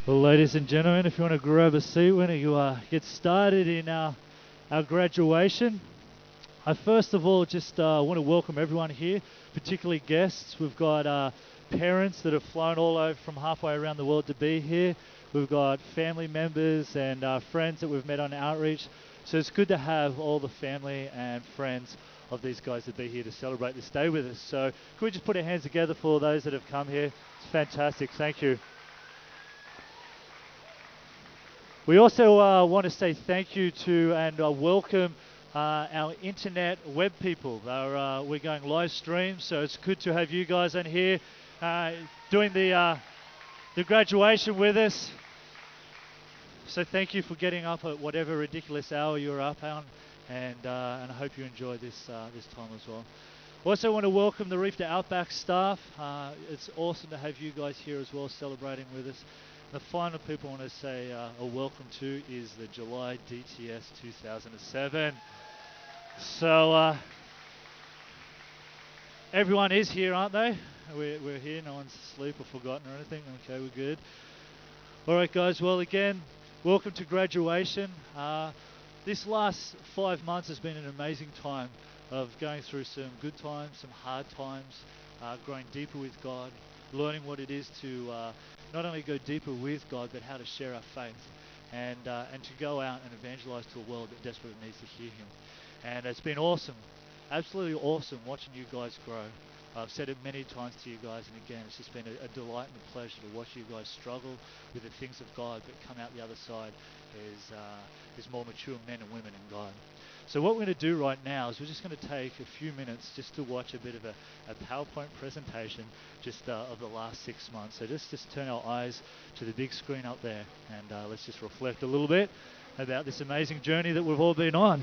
Well, ladies and gentlemen, if you want to grab a seat when you get started in our graduation, I first of all just want to welcome everyone here, particularly guests. We've got parents that have flown all over from halfway around the world to be here. We've got family members and friends that we've met on outreach. So it's good to have all the family and friends of these guys to be here to celebrate this day with us. So can we just put our hands together for those that have come here? It's fantastic. Thank you. We also want to say thank you to and welcome our internet web people. We're going live stream, so it's good to have you guys on here doing the graduation with us. So thank you for getting up at whatever ridiculous hour you're up on, and I hope you enjoy this time as well. Also want to welcome the Reef to Outback staff. It's awesome to have you guys here as well celebrating with us. The final people I want to say a welcome to is the July DTS 2007. So everyone is here, aren't they? We're here, no one's asleep or forgotten or anything. Okay, we're good. All right, guys, well, again, welcome to graduation. This last 5 months has been an amazing time of going through some good times, some hard times, growing deeper with God, learning what it is to not only go deeper with God, but how to share our faith and to go out and evangelize to a world that desperately needs to hear Him. And it's been awesome, absolutely awesome watching you guys grow. I've said it many times to you guys, and again, it's just been a delight and a pleasure to watch you guys struggle with the things of God, but come out the other side as more mature men and women in God. So what we're going to do right now is we're just going to take a few minutes just to watch a bit of a PowerPoint presentation just of the last 6 months. So just turn our eyes to the big screen up there, and let's just reflect a little bit about this amazing journey that we've all been on.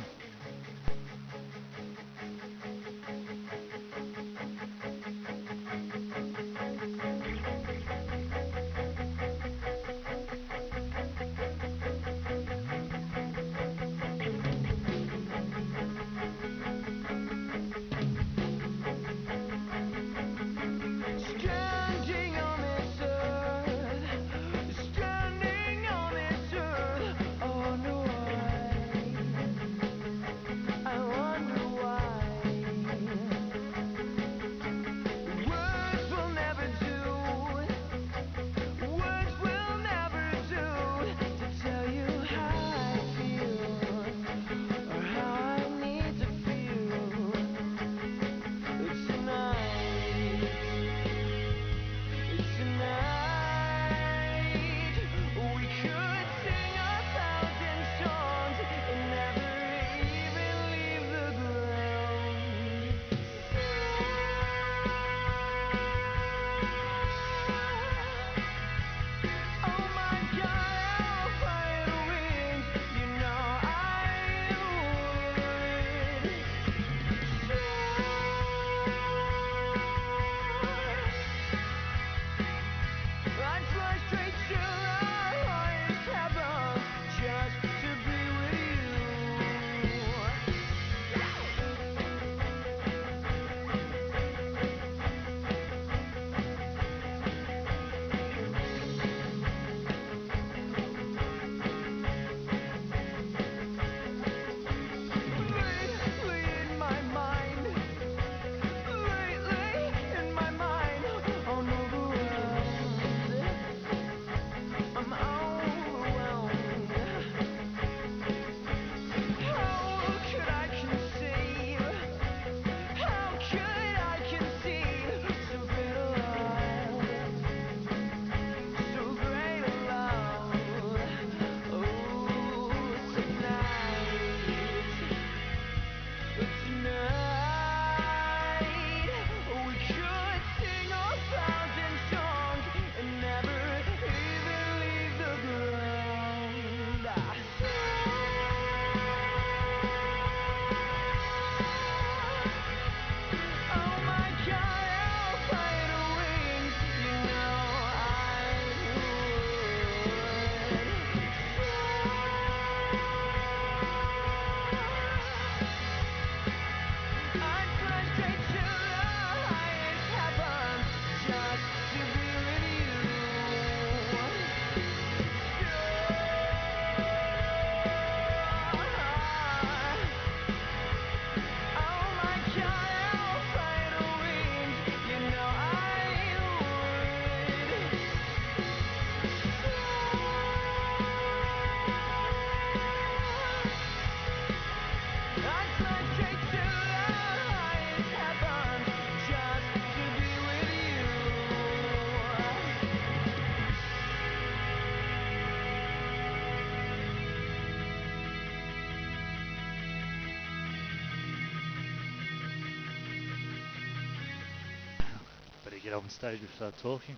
get up on stage, we start talking.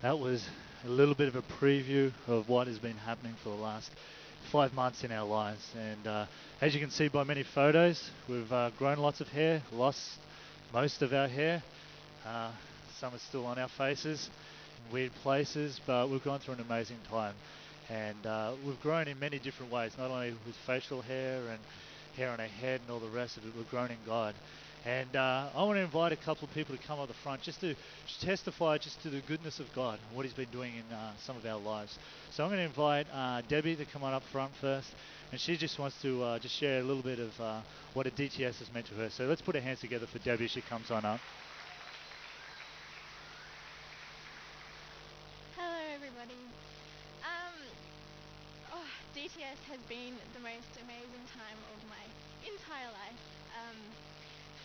That was a little bit of a preview of what has been happening for the last 5 months in our lives. And as you can see by many photos, we've grown lots of hair, lost most of our hair. Uh, some are still on our faces in weird places, but we've gone through an amazing time. And we've grown in many different ways, not only with facial hair and hair on our head and all the rest of it, we've grown in God. And I want to invite a couple of people to come up the front just to testify just to the goodness of God and what He's been doing in some of our lives. So I'm going to invite Debbie to come on up front first, and she just wants to just share a little bit of what a DTS has meant to her. So let's put our hands together for Debbie as she comes on up. Hello everybody. DTS has been the most amazing time of my entire life.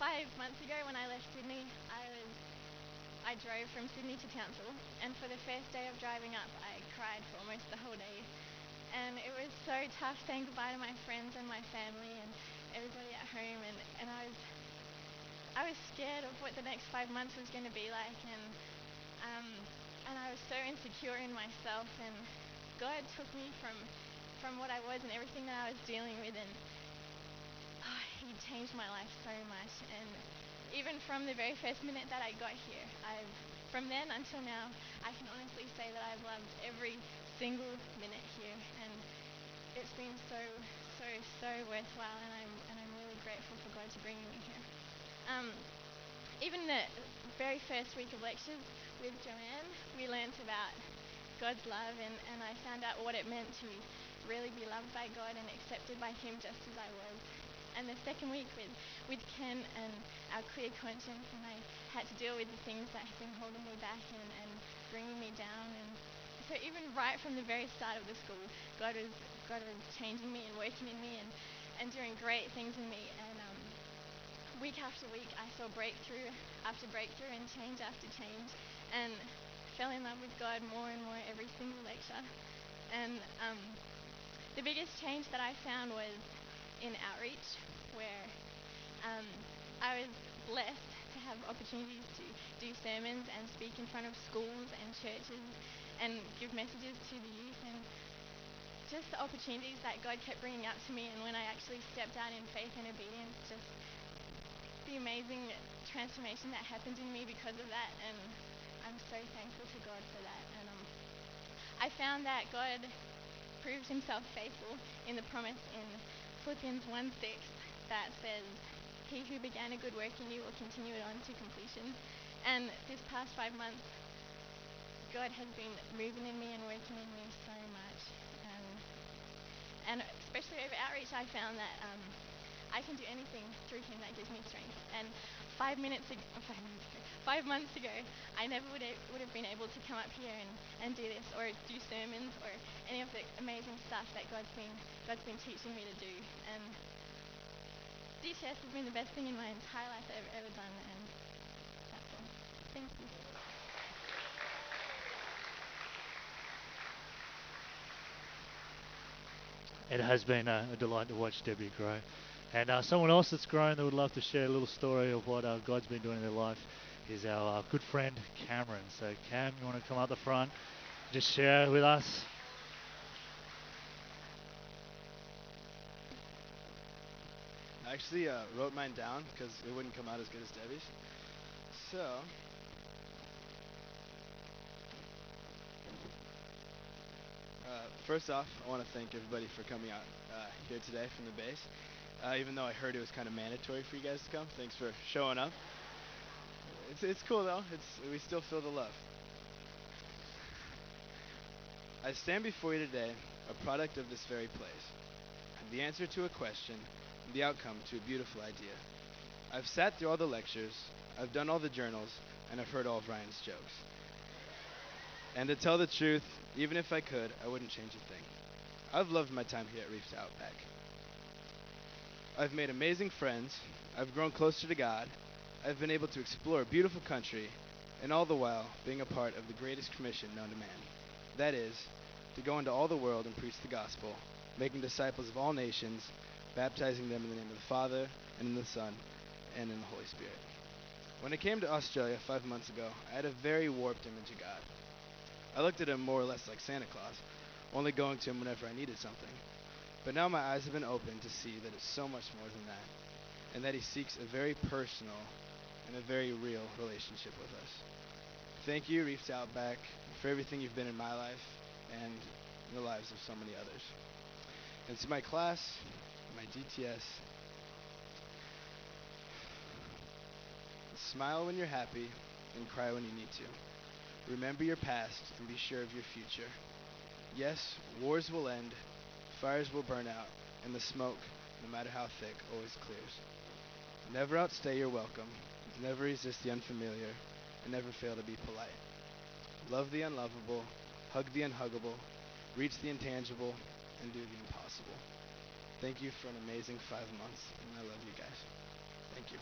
5 months ago when I left Sydney, I drove from Sydney to Townsville, and for the first day of driving up, I cried for almost the whole day. And it was so tough saying goodbye to my friends and my family and everybody at home, and I was scared of what the next 5 months was going to be like, and I was so insecure in myself, and God took me from what I was and everything that I was dealing with, and He changed my life so much. And even from the very first minute that I got here, from then until now, I can honestly say that I've loved every single minute here, and it's been so worthwhile, and I'm really grateful for God to bring me here. Even the very first week of lectures with Joanne, we learnt about God's love, and I found out what it meant to really be loved by God and accepted by Him just as I was. And the second week with Ken and our clear conscience, and I had to deal with the things that have been holding me back and bringing me down. And so even right from the very start of the school, God was changing me and working in me and doing great things in me. And week after week, I saw breakthrough after breakthrough and change after change, and fell in love with God more and more every single lecture. And the biggest change that I found was in outreach, where I was blessed to have opportunities to do sermons and speak in front of schools and churches and give messages to the youth, and just the opportunities that God kept bringing up to me. And when I actually stepped out in faith and obedience, just the amazing transformation that happened in me because of that, and I'm so thankful to God for that. And I found that God proved Himself faithful in the promise in Philippians 1:6 that says, "He who began a good work in you will continue it on to completion." And this past 5 months, God has been moving in me and working in me so much, and especially over outreach, I found that I can do anything through Him that gives me strength. And 5 months ago, I never would have been able to come up here and do this, or do sermons, or any of the amazing stuff that God's been teaching me to do. And DTS has been the best thing in my entire life that I've ever done, and that's all. Thank you. It has been a delight to watch Debbie grow. And someone else that's grown that would love to share a little story of what God's been doing in their life is our good friend Cameron. So Cam, you want to come up the front, just share with us? I actually wrote mine down because it wouldn't come out as good as Debbie's. So, first off, I want to thank everybody for coming out here today from the base. Even though I heard it was kind of mandatory for you guys to come, thanks for showing up. It's cool though. We still feel the love. I stand before you today, a product of this very place, the answer to a question, the outcome to a beautiful idea. I've sat through all the lectures, I've done all the journals, and I've heard all of Ryan's jokes. And to tell the truth, even if I could, I wouldn't change a thing. I've loved my time here at Reef to Outback. I've made amazing friends, I've grown closer to God, I've been able to explore a beautiful country, and all the while being a part of the greatest commission known to man. That is, to go into all the world and preach the gospel, making disciples of all nations, baptizing them in the name of the Father, and in the Son, and in the Holy Spirit. When I came to Australia 5 months ago, I had a very warped image of God. I looked at him more or less like Santa Claus, only going to him whenever I needed something. But now my eyes have been opened to see that it's so much more than that, and that he seeks a very personal and a very real relationship with us. Thank you, Reef to Outback, for everything you've been in my life and in the lives of so many others. And to my class, my DTS, smile when you're happy and cry when you need to. Remember your past and be sure of your future. Yes, wars will end, fires will burn out, and the smoke, no matter how thick, always clears. Never outstay your welcome, never resist the unfamiliar, and never fail to be polite. Love the unlovable, hug the unhuggable, reach the intangible, and do the impossible. Thank you for an amazing 5 months, and I love you guys. Thank you.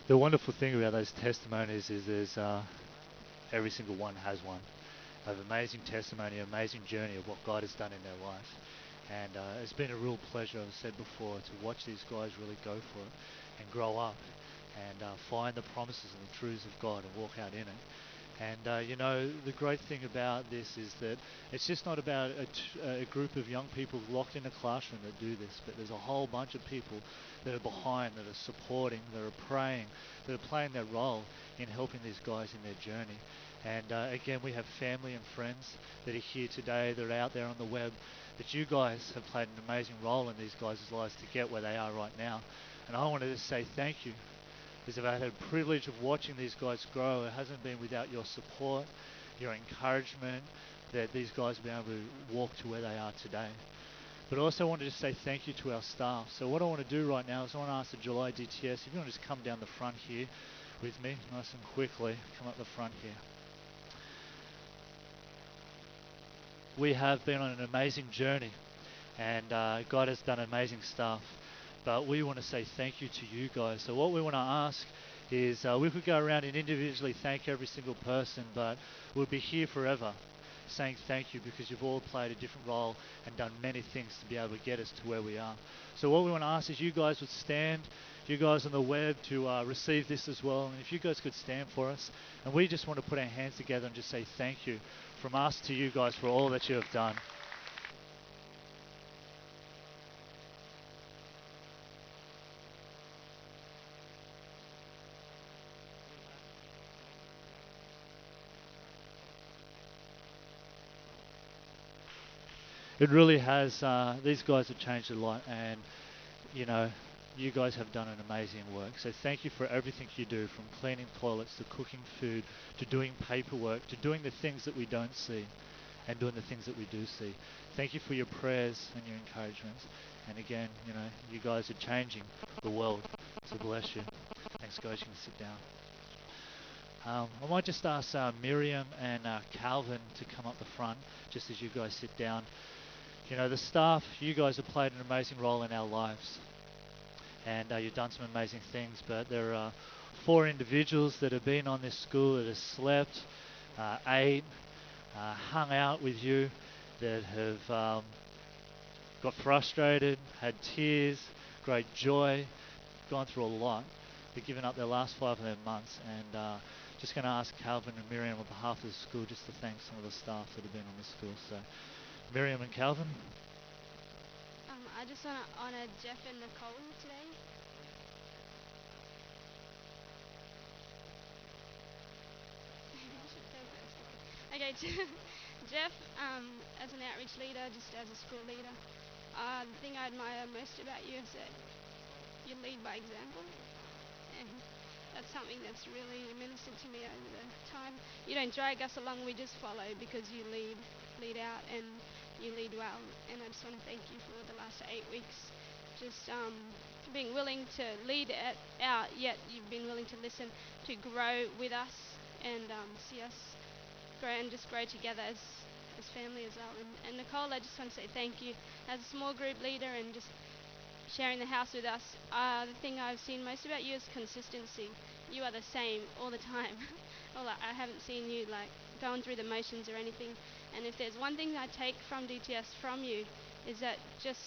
The wonderful thing about those testimonies is every single one has one. Of amazing testimony, amazing journey of what God has done in their life. And it's been a real pleasure, as I said before, to watch these guys really go for it and grow up and find the promises and the truths of God and walk out in it. And the great thing about this is that it's just not about a group of young people locked in a classroom that do this, but there's a whole bunch of people that are behind, that are supporting, that are praying, that are playing their role in helping these guys in their journey. And again, we have family and friends that are here today, that are out there on the web, that you guys have played an amazing role in these guys' lives to get where they are right now. And I wanted to say thank you, because I've had the privilege of watching these guys grow. It hasn't been without your support, your encouragement, that these guys have been able to walk to where they are today. But I also wanted to say thank you to our staff. So what I want to do right now is I want to ask the July DTS, if you want to just come down the front here with me, nice and quickly, come up the front here. We have been on an amazing journey, and God has done amazing stuff. But we want to say thank you to you guys. So what we want to ask is we could go around and individually thank every single person, but we'll be here forever saying thank you, because you've all played a different role and done many things to be able to get us to where we are. So what we want to ask is you guys would stand, you guys on the web, to receive this as well. And if you guys could stand for us, and we just want to put our hands together and just say thank you from us to you guys for all that you have done. It really has. These guys have changed a lot, and you know, you guys have done an amazing work. So thank you for everything you do, from cleaning toilets to cooking food to doing paperwork to doing the things that we don't see and doing the things that we do see. Thank you for your prayers and your encouragements. And again, you guys are changing the world. So bless you. Thanks, guys. You can sit down. I might just ask Miriam and Calvin to come up the front just as you guys sit down. The staff, you guys have played an amazing role in our lives, and you've done some amazing things, but there are 4 individuals that have been on this school that have slept, ate, hung out with you, that have got frustrated, had tears, great joy, gone through a lot. They've given up their last 5 of their months, and just going to ask Calvin and Miriam on behalf of the school just to thank some of the staff that have been on the school. So Miriam and Calvin. I just want to honour Jeff and Nicole today. Okay, Jeff, as an outreach leader, just as a school leader, the thing I admire most about you is that you lead by example, and that's something that's really ministered to me over the time. You don't drag us along, we just follow because you lead out, and you lead well. And I just want to thank you for the last 8 weeks, just being willing to lead out, yet you've been willing to listen, to grow with us, and see us grow and just grow together as family as well. And Nicole, I just want to say thank you as a small group leader and just sharing the house with us. The thing I've seen most about you is consistency. You are the same all the time. I haven't seen you going through the motions or anything. And if there's one thing I take from DTS from you, is that just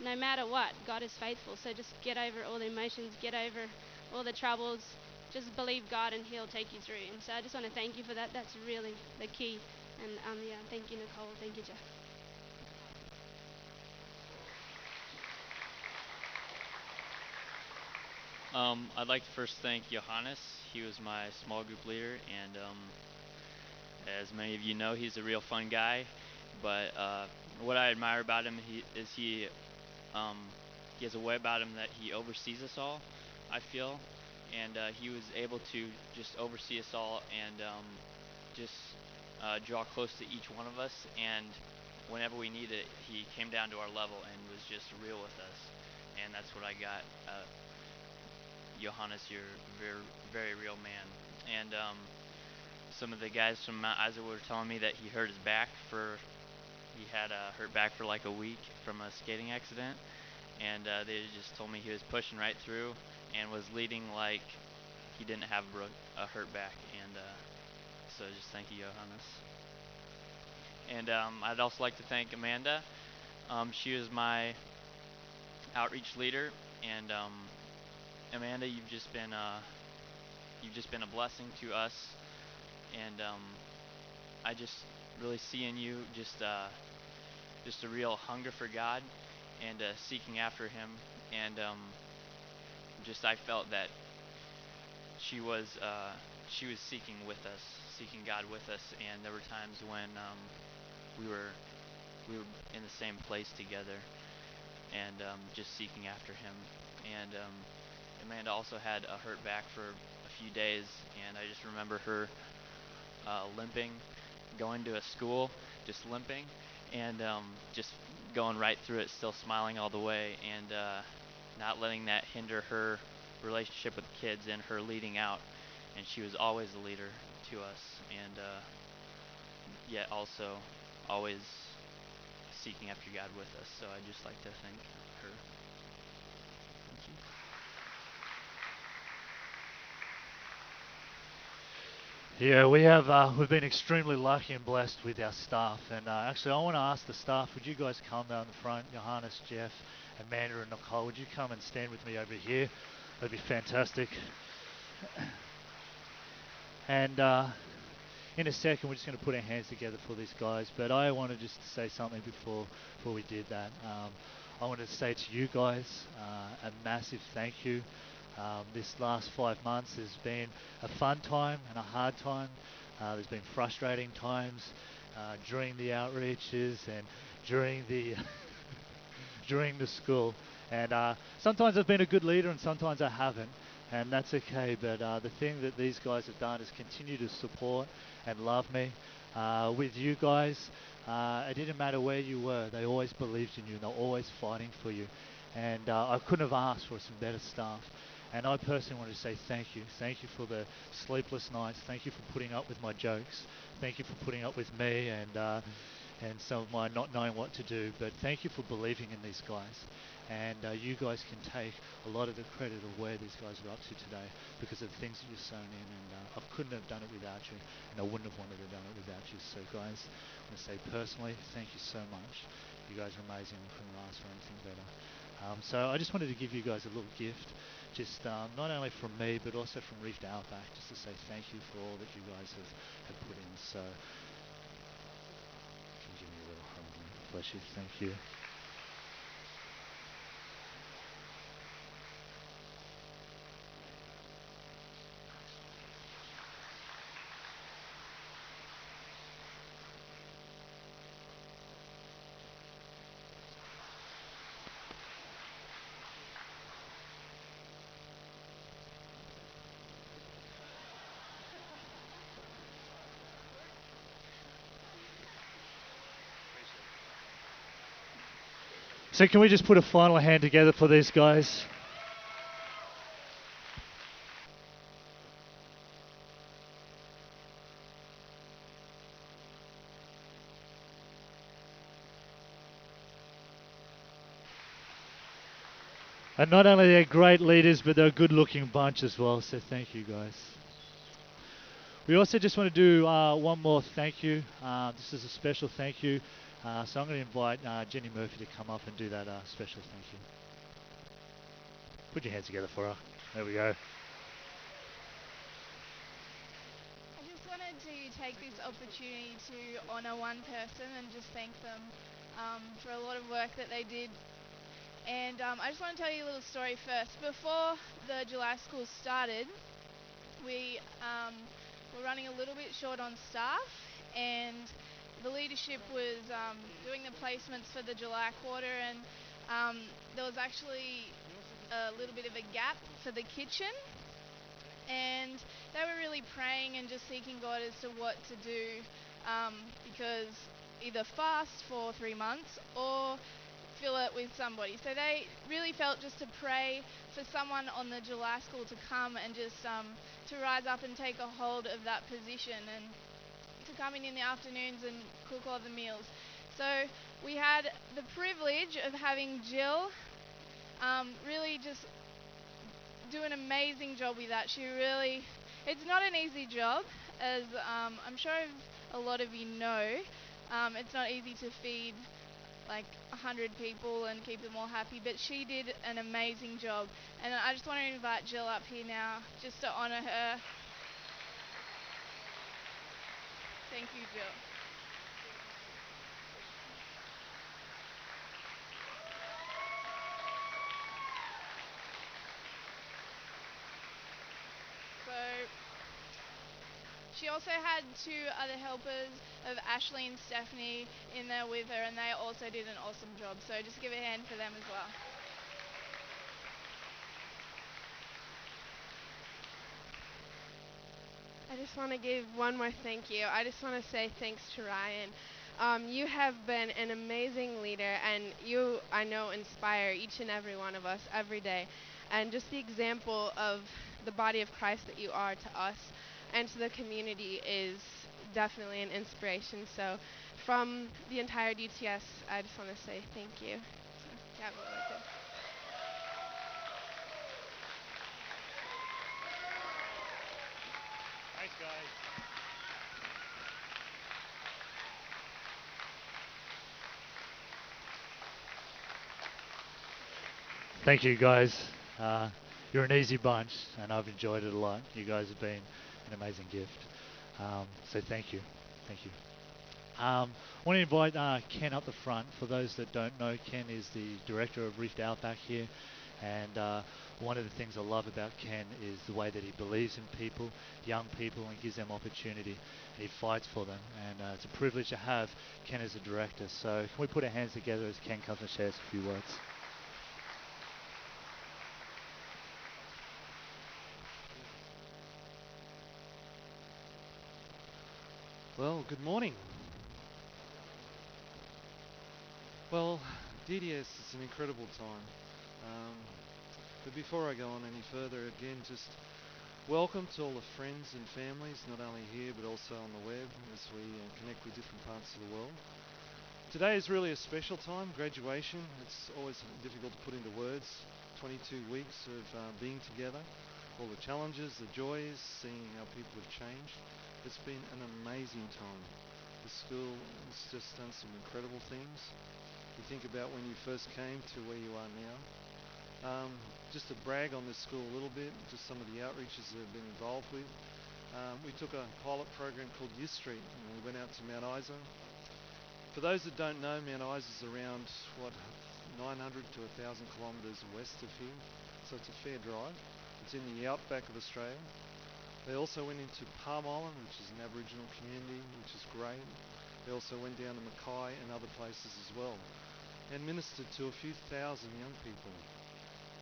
no matter what, God is faithful. So just get over all the emotions, get over all the troubles, just believe God and He'll take you through. And so I just want to thank you for that. That's really the key. And yeah, thank you, Nicole. Thank you, Jeff. I'd like to first thank Johannes. He was my small group leader, and as many of you know, he's a real fun guy. But what I admire about him um, he has a way about him that he oversees us all, I feel, and he was able to just oversee us all and just draw close to each one of us. And whenever we needed it, he came down to our level and was just real with us. And that's what I got. Johannes, you're a very, very real man. And some of the guys from Mount Isa were telling me that he hurt his back he had hurt back for like a week from a skating accident. And they just told me he was pushing right through and was leading like he didn't have a hurt back. And so just thank you, Johannes. And I'd also like to thank Amanda. She was my outreach leader, and Amanda, you've just been a blessing to us, and I just really see in you just a real hunger for God and seeking after Him, and just I felt that she was seeking with us, seeking God with us, and there were times when we were in the same place together and just seeking after Him. And Amanda also had a hurt back for a few days, and I just remember her limping, going to a school, just limping, and just going right through it, still smiling all the way, and not letting that hinder her relationship with kids and her leading out. And she was always a leader to us, and yet also always seeking after God with us. So I'd just like to thank her. Thank you. Yeah, we've been extremely lucky and blessed with our staff, and actually I want to ask the staff, would you guys come down the front? Johannes, Jeff, Amanda and Nicole, would you come and stand with me over here? That'd be fantastic. And in a second we're just going to put our hands together for these guys, but I wanted just to say something before we did that. I wanted to say to you guys a massive thank you. This last 5 months has been a fun time and a hard time. There's been frustrating times during the outreaches and during the during the school. And sometimes I've been a good leader and sometimes I haven't. And that's okay. But the thing that these guys have done is continue to support and love me. With you guys, it didn't matter where you were. They always believed in you. They're always fighting for you. And I couldn't have asked for some better staff. And I personally want to say thank you. Thank you for the sleepless nights. Thank you for putting up with my jokes. Thank you for putting up with me and some of my not knowing what to do. But thank you for believing in these guys. And you guys can take a lot of the credit of where these guys are up to today because of the things that you've sown in. And I couldn't have done it without you, and I wouldn't have wanted to have done it without you. So guys, I want to say personally, thank you so much. You guys are amazing. We couldn't ask for anything better. So I just wanted to give you guys a little gift, just not only from me, but also from Reef to Outback, just to say thank you for all that you guys have put in. So, can you give me a little hug? Bless you. Thank you. So can we just put a final hand together for these guys? And not only they're great leaders, but they're a good-looking bunch as well. So thank you, guys. We also just want to do one more thank you. This is a special thank you So I'm going to invite Jenny Murphy to come up and do that special thank you. Put your hands together for her. There we go. I just wanted to take this opportunity to honour one person and just thank them for a lot of work that they did. And I just want to tell you a little story first. Before the July school started, we were running a little bit short on staff, and the leadership was doing the placements for the July quarter, and there was actually a little bit of a gap for the kitchen, and they were really praying and just seeking God as to what to do, because either fast for 3 months or fill it with somebody. So they really felt just to pray for someone on the July school to come and just to rise up and take a hold of that position and to come in the afternoons and cook all the meals. So we had the privilege of having Jill really just do an amazing job with that. It's not an easy job, as I'm sure a lot of you know. It's not easy to feed like 100 people and keep them all happy, but she did an amazing job. And I just want to invite Jill up here now just to honour her. Thank you, Jill. So she also had 2 other helpers of Ashley and Stephanie in there with her, and they also did an awesome job. So just give a hand for them as well. I just want to give one more thank you. I just want to say thanks to Ryan. You have been an amazing leader, and you, I know, inspire each and every one of us every day. And just the example of the body of Christ that you are to us and to the community is definitely an inspiration. So from the entire DTS, I just want to say thank you. So, yeah, we'll let go. Thanks, guys. Thank you, guys. You're an easy bunch, and I've enjoyed it a lot. You guys have been an amazing gift. So thank you. Thank you. I want to invite Ken up the front. For those that don't know, Ken is the director of Reef Outback here. And one of the things I love about Ken is the way that he believes in people, young people, and gives them opportunity. He fights for them, and it's a privilege to have Ken as a director. So can we put our hands together as Ken comes and shares a few words? Well, good morning. Well, DDS is an incredible time. Um, but before I go on any further, again, just welcome to all the friends and families, not only here but also on the web as we connect with different parts of the world. Today is really a special time, graduation. It's always difficult to put into words. 22 weeks of being together, all the challenges, the joys, seeing how people have changed. It's been an amazing time. The school has just done some incredible things. You think about when you first came to where you are now. Just to brag on this school a little bit, just some of the outreaches that I've been involved with. We took a pilot program called Youth Street, and we went out to Mount Isa. For those that don't know, Mount Isa is around, 900 to 1,000 kilometres west of here, so it's a fair drive. It's in the Outback of Australia. They also went into Palm Island, which is an Aboriginal community, which is great. They also went down to Mackay and other places as well, and ministered to a few thousand young people.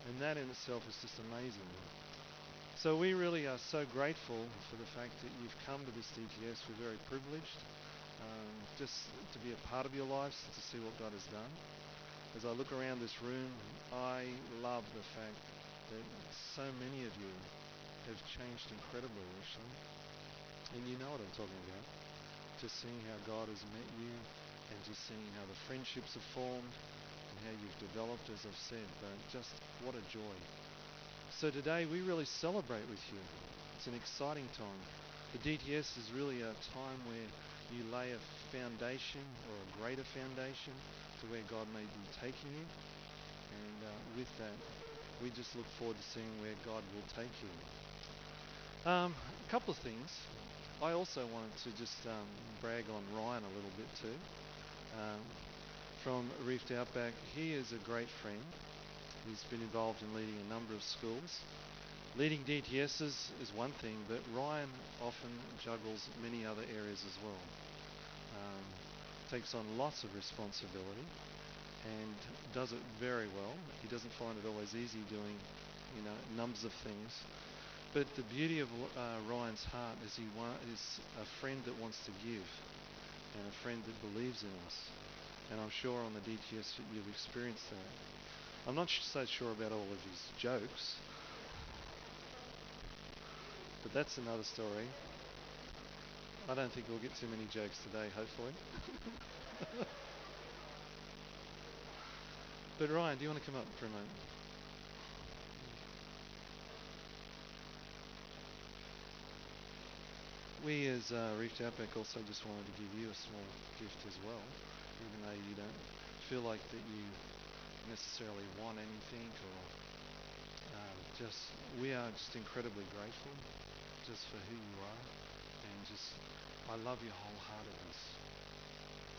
And that in itself is just amazing. So we really are so grateful for the fact that you've come to this DTS. We're very privileged just to be a part of your lives, to see what God has done. As I look around this room, I love the fact that so many of you have changed incredibly, actually. And you know what I'm talking about. Just seeing how God has met you, and just seeing how the friendships have formed and how you've developed, as I've said. But just what a joy. So today we really celebrate with you. It's an exciting time. The DTS is really a time where you lay a foundation or a greater foundation to where God may be taking you. And with that, we just look forward to seeing where God will take you. A couple of things. I also wanted to just brag on Ryan a little bit too. Um, from Reef to Outback, he is a great friend. He's been involved in leading a number of schools. Leading DTSs is one thing, but Ryan often juggles many other areas as well. Takes on lots of responsibility and does it very well. He doesn't find it always easy doing, numbers of things. But the beauty of Ryan's heart is he is a friend that wants to give and a friend that believes in us. And I'm sure on the DTS you've experienced that. I'm not so sure about all of his jokes, but that's another story. I don't think we'll get too many jokes today, hopefully. But Ryan, do you want to come up for a moment? We as Reef Outback also just wanted to give you a small gift as well, even though you don't feel like that you necessarily want anything or we are just incredibly grateful just for who you are and just I love your wholeheartedness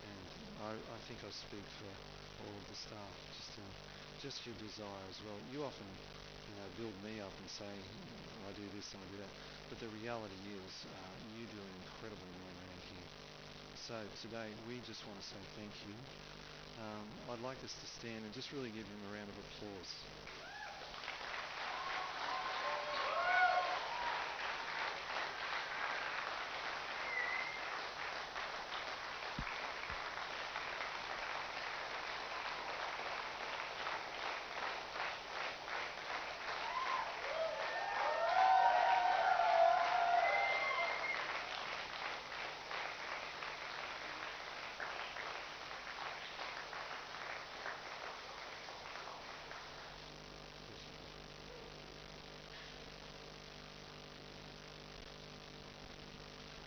and I think I speak for all of the staff just your desire as well. You often build me up and say I do this and I do that, but the reality is you do an incredible amount around here. So today we just want to say thank you. I'd like us to stand and just really give him a round of applause.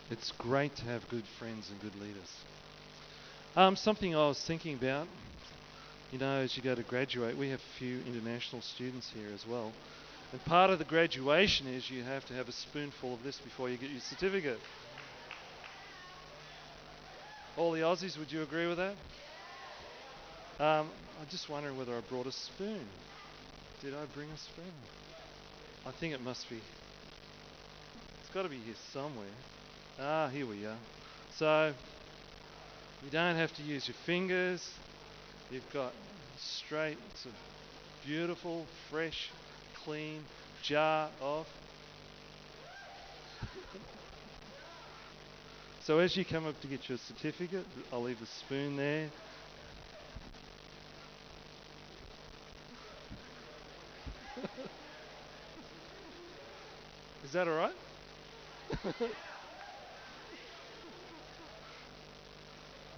It's great to have good friends and good leaders. Something I was thinking about, as you go to graduate, we have a few international students here as well. And part of the graduation is you have to have a spoonful of this before you get your certificate. All the Aussies, would you agree with that? I'm just wondering whether I brought a spoon. Did I bring a spoon? I think it must be. It's got to be here somewhere. Here we are. So you don't have to use your fingers. You've got straight, beautiful, fresh, clean jar of. So as you come up to get your certificate, I'll leave a spoon there. Is that all right?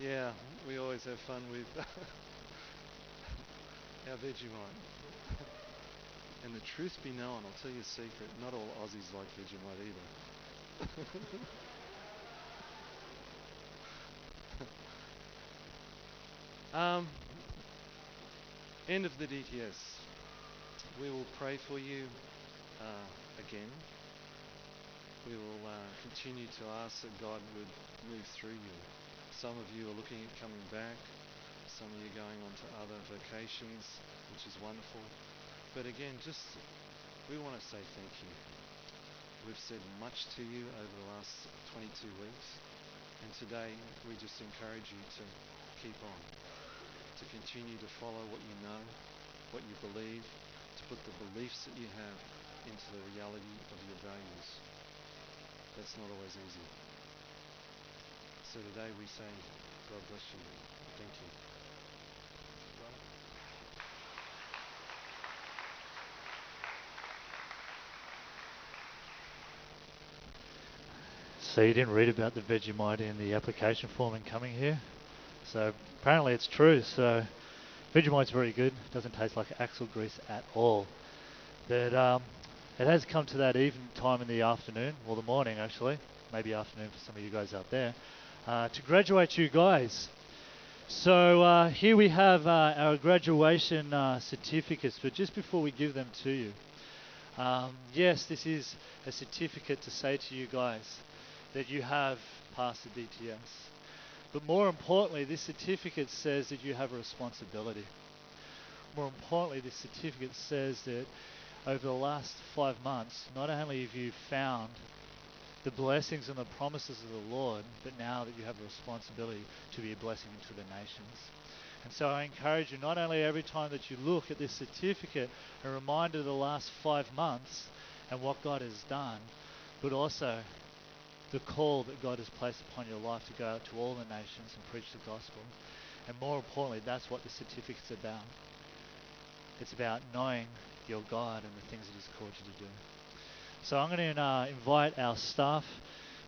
Yeah, we always have fun with our Vegemite. And the truth be known, I'll tell you a secret, not all Aussies like Vegemite either. End of the DTS. We will pray for you again. We will continue to ask that God would move through you. Some of you are looking at coming back. Some of you are going on to other vocations, which is wonderful. But again, we want to say thank you. We've said much to you over the last 22 weeks. And today, we just encourage you to keep on, to continue to follow what you know, what you believe, to put the beliefs that you have into the reality of your values. That's not always easy. So today we say, God bless you. Thank you. So you didn't read about the Vegemite in the application form in coming here? So apparently it's true. So Vegemite's very good. It doesn't taste like axle grease at all. But it has come to that evening time in the afternoon, or the morning actually, maybe afternoon for some of you guys out there, to graduate you guys. So here we have our graduation certificates, but just before we give them to you, yes, this is a certificate to say to you guys that you have passed the DTS. But more importantly, this certificate says that you have a responsibility. More importantly, this certificate says that over the last 5 months, not only have you found the blessings and the promises of the Lord, but now that you have a responsibility to be a blessing to the nations. And so I encourage you, not only every time that you look at this certificate, a reminder of the last 5 months and what God has done, but also the call that God has placed upon your life to go out to all the nations and preach the gospel. And more importantly, that's what the certificate's about. It's about knowing your God and the things that He's called you to do. So I'm going to invite our staff,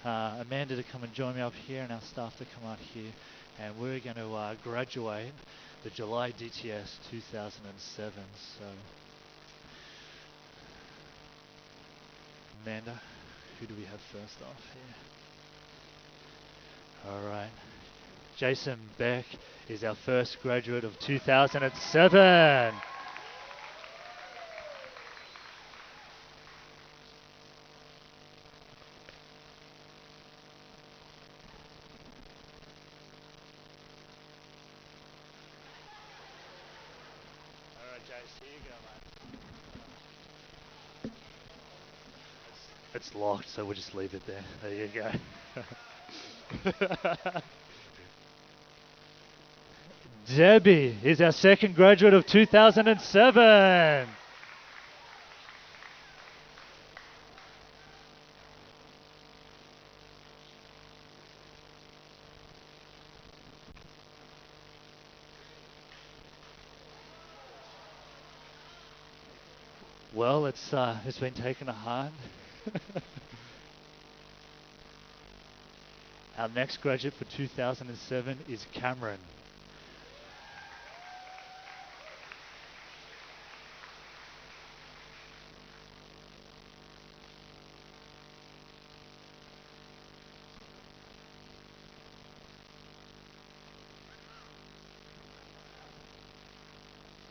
Amanda, to come and join me up here, and our staff to come out here, and we're going to graduate the July DTS 2007. So, Amanda, who do we have first off here? All right. Jason Beck is our first graduate of 2007. It's locked, so we'll just leave it there. There you go. Debbie is our second graduate of 2007. Well, it's been taken to heart. Our next graduate for 2007 is Cameron.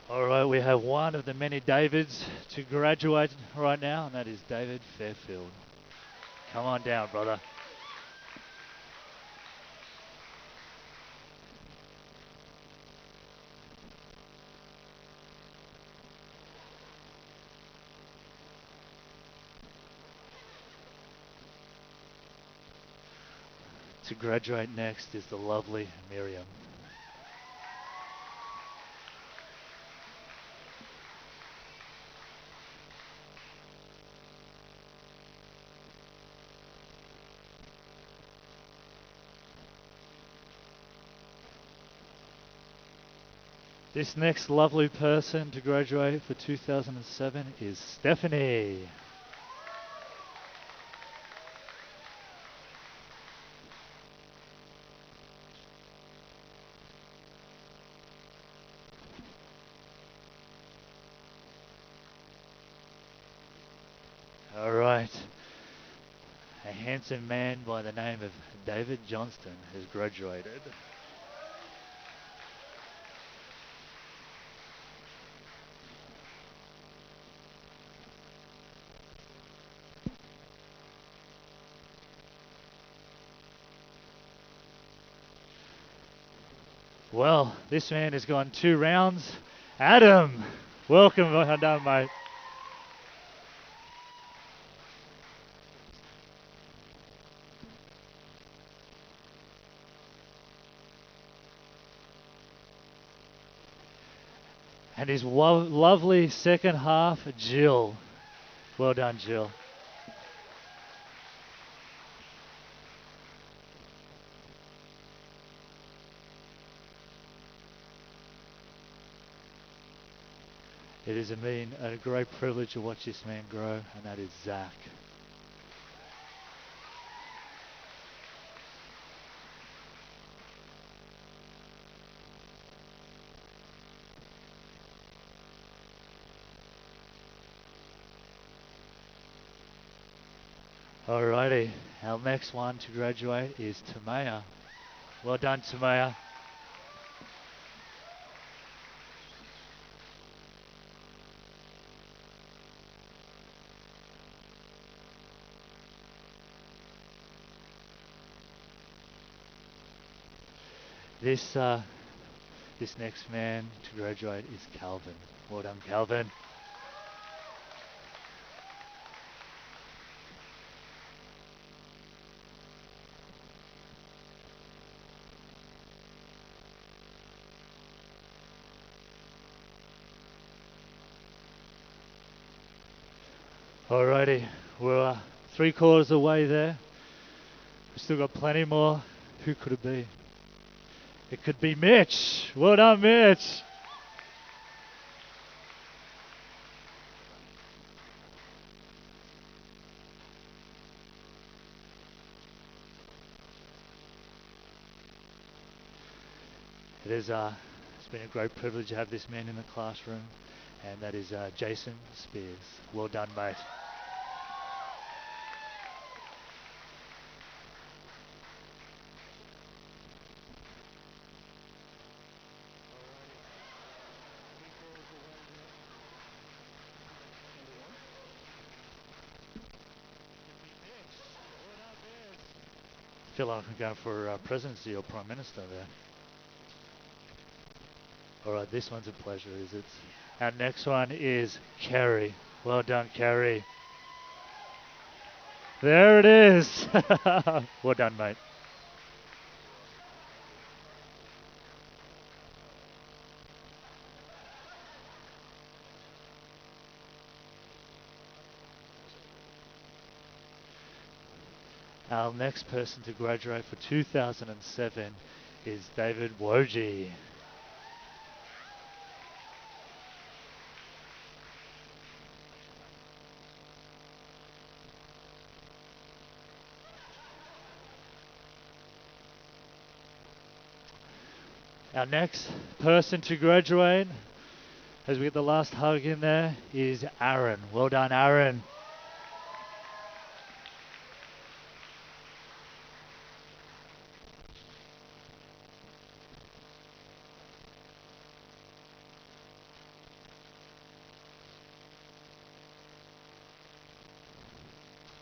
All right, we have one of the many Davids to graduate right now, and that is David Fairfield. Come on down, brother. To graduate next is the lovely Miriam. This next lovely person to graduate for 2007 is Stephanie. All right. A handsome man by the name of David Johnston has graduated. Well, this man has gone 2 rounds. Adam, welcome. Well done, mate. And his lovely second half, Jill. Well done, Jill. It has been a great privilege to watch this man grow, and that is Zach. Alrighty, our next one to graduate is Tamaya. Well done, Tamaya. This this next man to graduate is Calvin. Well done, Calvin. Alrighty, we're 3/4 away there. We've still got plenty more. Who could it be? It could be Mitch. Well done, Mitch. It's been a great privilege to have this man in the classroom, and that is Jason Spears. Well done, mate. I feel like I'm going for presidency or prime minister there. Alright, this one's a pleasure, is it? Our next one is Kerry. Well done, Kerry. There it is. Well done, mate. Our next person to graduate for 2007 is David Woji. Our next person to graduate, as we get the last hug in there, is Aaron. Well done, Aaron.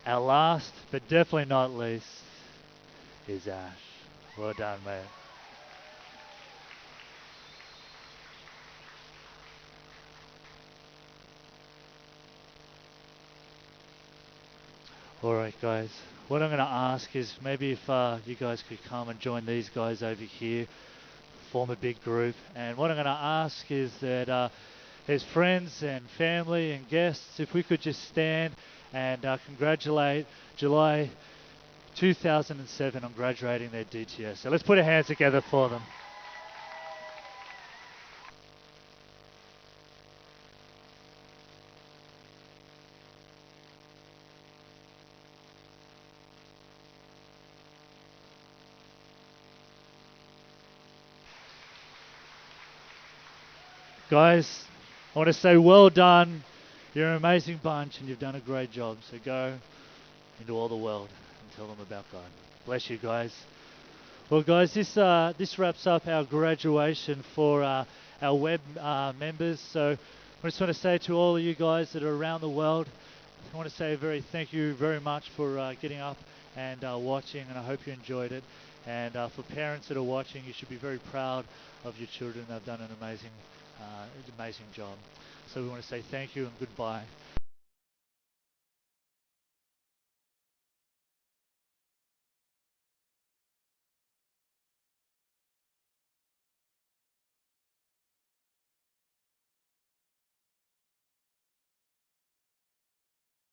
Our last, but definitely not least, is Ash. Well done, mate. Alright, guys. What I'm going to ask is maybe if you guys could come and join these guys over here, form a big group. And what I'm going to ask is that as friends and family and guests, if we could just stand and congratulate July 2007 on graduating their DTS. So let's put our hands together for them. Guys, I want to say well done. You're an amazing bunch and you've done a great job. So go into all the world and tell them about God. Bless you guys. Well, guys, this wraps up our graduation for our web members. So I just want to say to all of you guys that are around the world, I want to say thank you very much for getting up and watching, and I hope you enjoyed it. And for parents that are watching, you should be very proud of your children. They've done an amazing job. So we want to say thank you and goodbye.